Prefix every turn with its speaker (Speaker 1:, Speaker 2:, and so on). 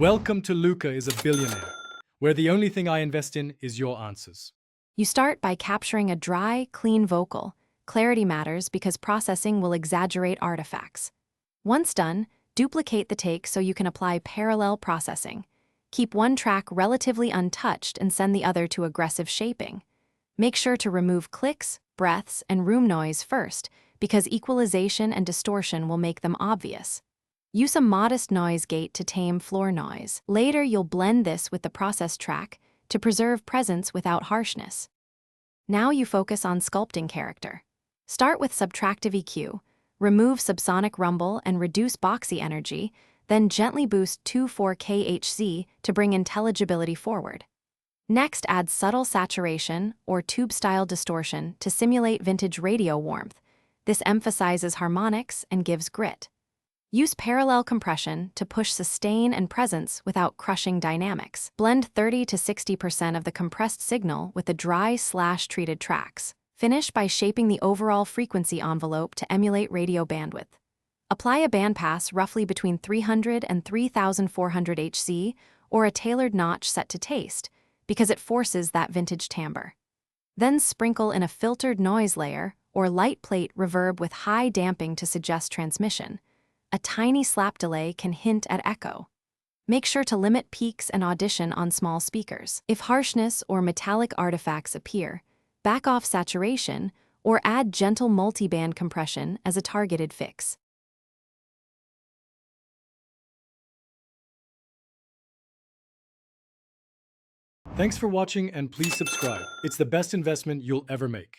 Speaker 1: Welcome to Luca is a Billionaire, where the only thing I invest in is your answers.
Speaker 2: You start by capturing a dry, clean vocal. Clarity matters because processing will exaggerate artifacts. Once done, duplicate the take so you can apply parallel processing. Keep one track relatively untouched and send the other to aggressive shaping. Make sure to remove clicks, breaths, and room noise first, because equalization and distortion will make them obvious. Use a modest noise gate to tame floor noise. Later, you'll blend this with the process track to preserve presence without harshness. Now you focus on sculpting character. Start with subtractive EQ, remove subsonic rumble and reduce boxy energy, then gently boost 2/4 kHz to bring intelligibility forward. Next, add subtle saturation or tube-style distortion to simulate vintage radio warmth. This emphasizes harmonics and gives grit. Use parallel compression to push sustain and presence without crushing dynamics. Blend 30 to 60% of the compressed signal with the dry/treated tracks. Finish by shaping the overall frequency envelope to emulate radio bandwidth. Apply a bandpass roughly between 300 and 3400 Hz or a tailored notch set to taste, because it forces that vintage timbre. Then sprinkle in a filtered noise layer or light plate reverb with high damping to suggest transmission. A tiny slap delay can hint at echo. Make sure to limit peaks and audition on small speakers. If harshness or metallic artifacts appear, back off saturation or add gentle multiband compression as a targeted fix.
Speaker 1: Thanks for watching and please subscribe. It's the best investment you'll ever make.